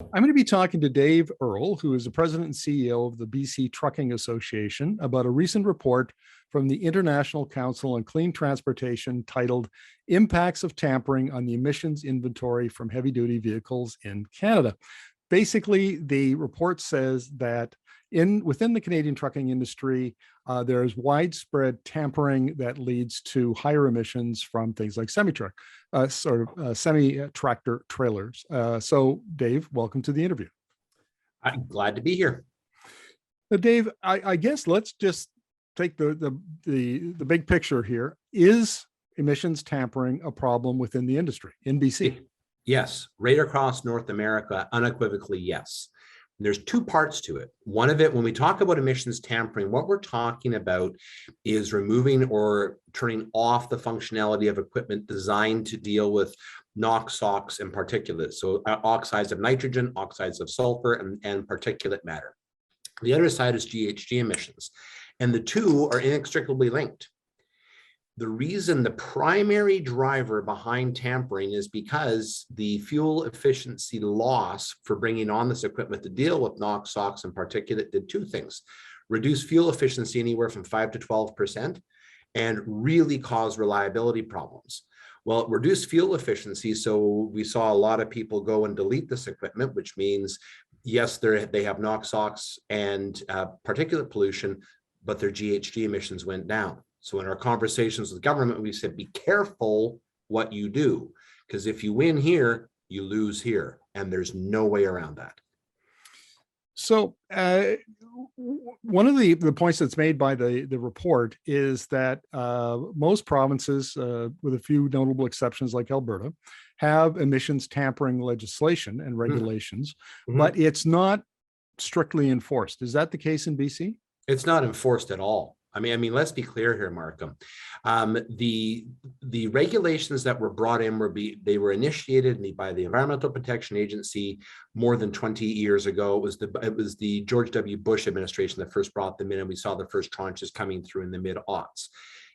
I'm going to be talking to Dave Earle, who is the president and CEO of the BC Trucking Association, about a recent report from the International Council on Clean Transportation titled Impacts of Tampering on the Emissions Inventory from Heavy-Duty Vehicles in Canada. Basically, the report says that within the Canadian trucking industry, there is widespread tampering that leads to higher emissions from things like semi-tractor trailers. So, Dave, welcome to the interview. I'm glad to be here. Dave, I guess let's just take the big picture here. Is emissions tampering a problem within the industry in BC? Yes, right across North America, unequivocally, yes. There's two parts to it. One of it, when we talk about emissions tampering, what we're talking about is removing or turning off the functionality of equipment designed to deal with NOx, SOx, and particulates. So oxides of nitrogen, oxides of sulfur, and particulate matter. The other side is GHG emissions, and the two are inextricably linked. The reason, the primary driver behind tampering is because the fuel efficiency loss for bringing on this equipment to deal with NOx, SOx, and particulate did two things: reduce fuel efficiency anywhere from 5 to 12% and really cause reliability problems. Well, it reduced fuel efficiency, so we saw a lot of people go and delete this equipment, which means, yes, they have NOx, SOx, and particulate pollution, but their GHG emissions went down. So in our conversations with government, we said, be careful what you do, because if you win here, you lose here, and there's no way around that. So one of the points that's made by the report is that most provinces, with a few notable exceptions like Alberta, have emissions tampering legislation and regulations, but it's not strictly enforced. Is that the case in BC? It's not enforced at all. I mean, let's be clear here, Markham. The regulations that were brought in they were initiated by the Environmental Protection Agency more than 20 years ago. It was the George W. Bush administration that first brought them in, and we saw the first tranches coming through in the mid-aughts.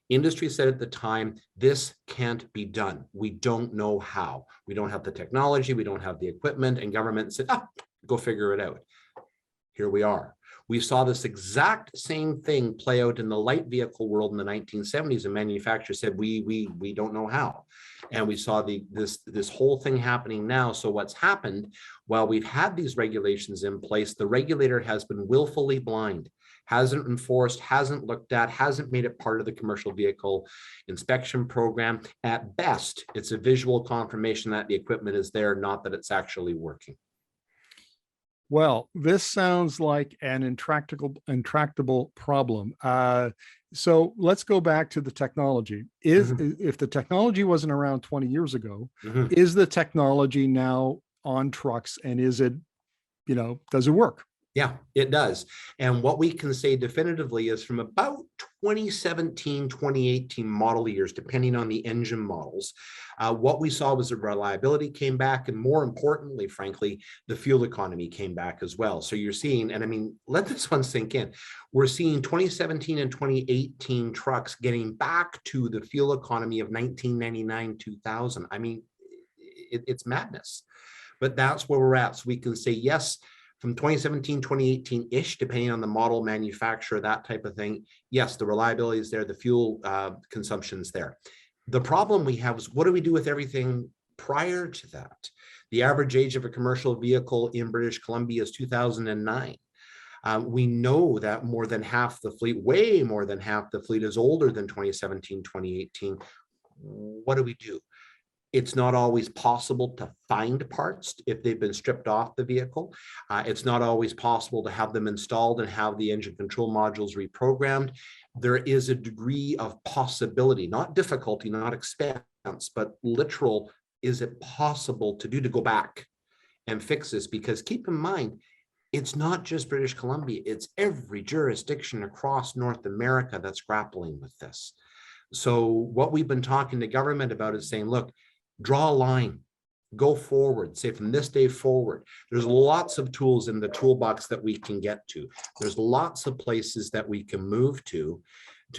Industry said at the time, this can't be done. We don't know how. We don't have the technology. We don't have the equipment. And government said, go figure it out. Here we are. We saw this exact same thing play out in the light vehicle world in the 1970s, and manufacturers said, we don't know how. And we saw this whole thing happening now. So what's happened, while we've had these regulations in place, the regulator has been willfully blind, hasn't enforced, hasn't looked at, hasn't made it part of the commercial vehicle inspection program. At best, it's a visual confirmation that the equipment is there, not that it's actually working. Well, this sounds like an intractable problem. So let's go back to the technology. If the technology wasn't around 20 years ago, is the technology now on trucks, and is it, does it work? Yeah, it does. And what we can say definitively is from about 2017, 2018 model years, depending on the engine models, what we saw was the reliability came back, and more importantly, frankly, the fuel economy came back as well. So you're seeing, and I mean, let this one sink in. We're seeing 2017 and 2018 trucks getting back to the fuel economy of 1999, 2000. I mean, it's madness, but that's where we're at. So we can say, yes, from 2017, 2018-ish, depending on the model, manufacturer, that type of thing, yes, the reliability is there, the fuel consumption is there. The problem we have is, what do we do with everything prior to that? The average age of a commercial vehicle in British Columbia is 2009. We know that more than half the fleet, way more than half the fleet, is older than 2017, 2018. What do we do? It's not always possible to find parts if they've been stripped off the vehicle. It's not always possible to have them installed and have the engine control modules reprogrammed. There is a degree of possibility, not difficulty, not expense, but literal, is it possible to go back and fix this? Because keep in mind, it's not just British Columbia, it's every jurisdiction across North America that's grappling with this. So what we've been talking to government about is saying, look, draw a line, go forward, say from this day forward. There's lots of tools in the toolbox that we can get to. There's lots of places that we can move to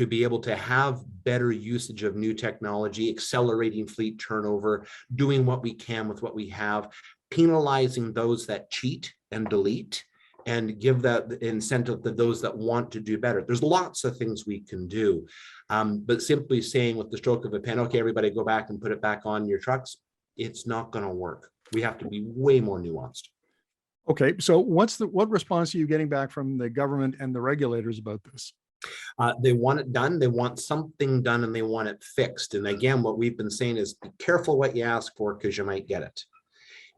be able to have better usage of new technology, accelerating fleet turnover, doing what we can with what we have. penalizing those that cheat and delete, and give that incentive to those that want to do better. There's lots of things we can do, but simply saying with the stroke of a pen, okay, everybody go back and put it back on your trucks, it's not going to work. We have to be way more nuanced. Okay, so what response are you getting back from the government and the regulators about this? They want it done. They want something done, and they want it fixed. And again, what we've been saying is be careful what you ask for, because you might get it.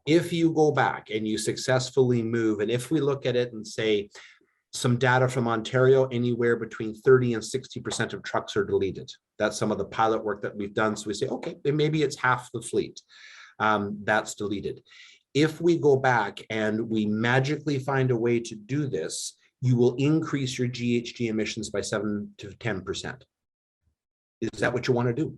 If you go back and you successfully move, and if we look at it and say some data from Ontario, anywhere between 30 and 60% of trucks are deleted. That's some of the pilot work that we've done. So we say, okay, maybe it's half the fleet that's deleted. If we go back and we magically find a way to do this, you will increase your GHG emissions by 7 to 10%. Is that what you want to do?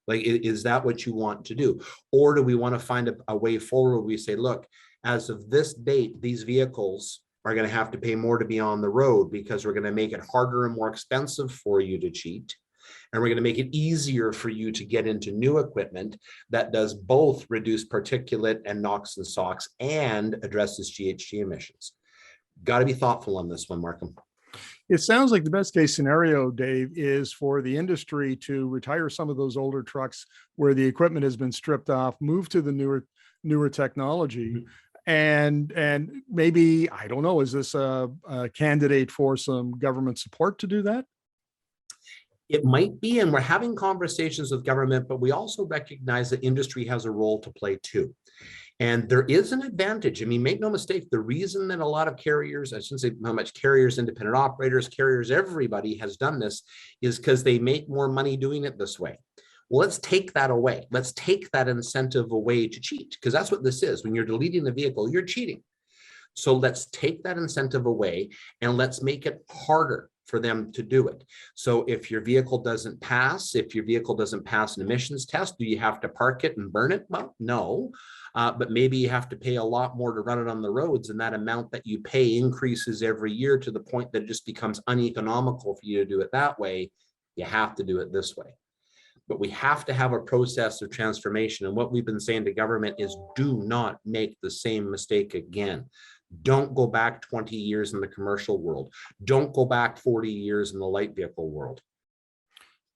Like, is that what you want to do? Or do we want to find a way forward where we say, look, as of this date, these vehicles are going to have to pay more to be on the road, because we're going to make it harder and more expensive for you to cheat. And we're going to make it easier for you to get into new equipment that does both reduce particulate and NOx and SOx and addresses GHG emissions. Got to be thoughtful on this one, Markham. It sounds like the best case scenario, Dave, is for the industry to retire some of those older trucks where the equipment has been stripped off, move to the newer technology. Mm-hmm. And maybe, I don't know, is this a candidate for some government support to do that? It might be, and we're having conversations with government, but we also recognize that industry has a role to play too. And there is an advantage. I mean, make no mistake, the reason that a lot of carriers, I shouldn't say how much carriers, independent operators, carriers, everybody has done this, is because they make more money doing it this way. Well, let's take that away. Let's take that incentive away to cheat, because that's what this is. When you're deleting the vehicle, you're cheating. So let's take that incentive away and let's make it harder for them to do it. So if your vehicle doesn't pass an emissions test, do you have to park it and burn it? Well, no, but maybe you have to pay a lot more to run it on the roads, and that amount that you pay increases every year to the point that it just becomes uneconomical for you to do it that way. You have to do it this way. But we have to have a process of transformation. And what we've been saying to government is, do not make the same mistake again. Don't go back 20 years in the commercial world. Don't go back 40 years in the light vehicle world.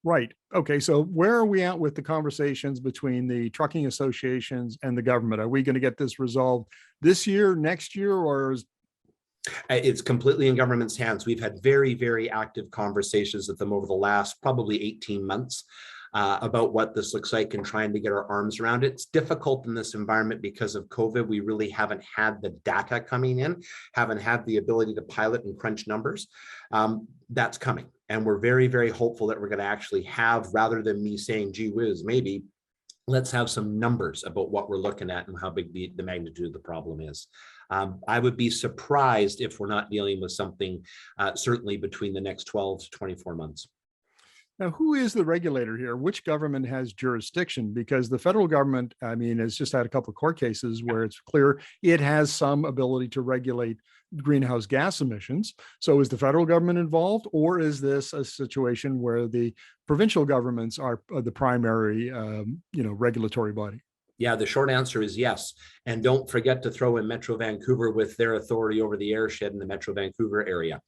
Right. Okay. So where are we at with the conversations between the trucking associations and the government? Are we going to get this resolved this year, next year, or is... It's completely in government's hands. We've had very, very active conversations with them over the last probably 18 months. About what this looks like and trying to get our arms around it. It's difficult in this environment because of COVID. We really haven't had the data coming in, haven't had the ability to pilot and crunch numbers. That's coming. And we're very, very hopeful that we're going to actually have, rather than me saying, gee whiz, maybe, let's have some numbers about what we're looking at and how big the magnitude of the problem is. I would be surprised if we're not dealing with something certainly between the next 12 to 24 months. Now, who is the regulator here? Which government has jurisdiction? Because the federal government, I mean, has just had a couple of court cases where it's clear it has some ability to regulate greenhouse gas emissions. So is the federal government involved, or is this a situation where the provincial governments are the primary, regulatory body? Yeah, the short answer is yes. And don't forget to throw in Metro Vancouver with their authority over the airshed in the Metro Vancouver area.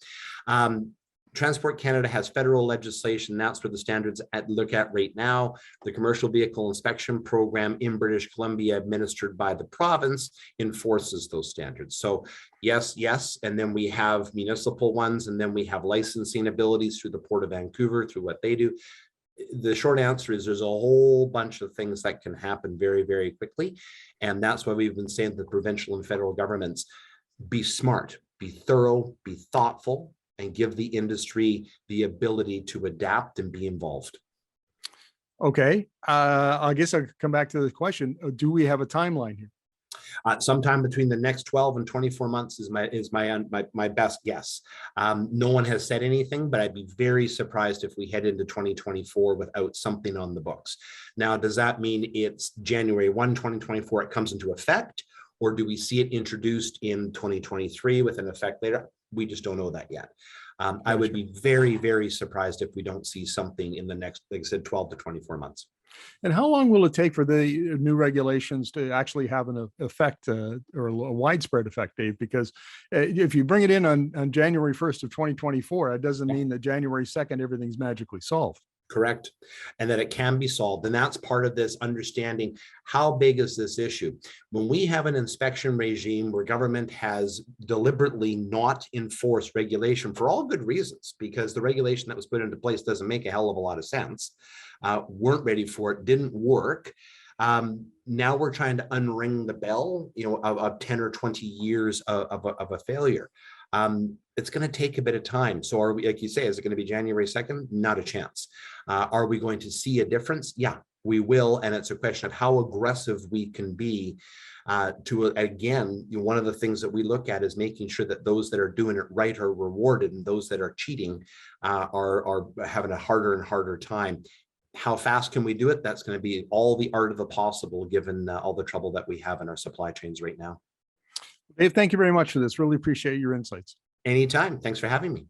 Transport Canada has federal legislation. That's where the standards look at right now. The Commercial Vehicle Inspection Program in British Columbia, administered by the province, enforces those standards. So yes. And then we have municipal ones, and then we have licensing abilities through the Port of Vancouver, through what they do. The short answer is there's a whole bunch of things that can happen very, very quickly. And that's why we've been saying to the provincial and federal governments, be smart, be thorough, be thoughtful, and give the industry the ability to adapt and be involved. Okay. I guess I'll come back to the question. Do we have a timeline here? Sometime between the next 12 and 24 months is my best guess. No one has said anything, but I'd be very surprised if we head into 2024 without something on the books. Now, does that mean it's January 1, 2024, it comes into effect? Or do we see it introduced in 2023 with an effect later? We just don't know that yet. I would be very, very surprised if we don't see something in the next, like I said, 12 to 24 months. And how long will it take for the new regulations to actually have an effect or a widespread effect, Dave? Because if you bring it in on January 1st of 2024, that doesn't mean that January 2nd, everything's magically solved. Correct. And that it can be solved. And that's part of this understanding, how big is this issue? When we have an inspection regime where government has deliberately not enforced regulation for all good reasons, because the regulation that was put into place doesn't make a hell of a lot of sense, weren't ready for it, didn't work. Now we're trying to unring the bell, of 10 or 20 years of a failure. It's going to take a bit of time. So are we, like you say, is it going to be January 2nd? Not a chance. Are we going to see a difference? Yeah, we will. And it's a question of how aggressive we can be again, one of the things that we look at is making sure that those that are doing it right are rewarded, and those that are cheating are having a harder and harder time. How fast can we do it? That's going to be all the art of the possible, given all the trouble that we have in our supply chains right now. Dave, thank you very much for this. Really appreciate your insights. Anytime. Thanks for having me.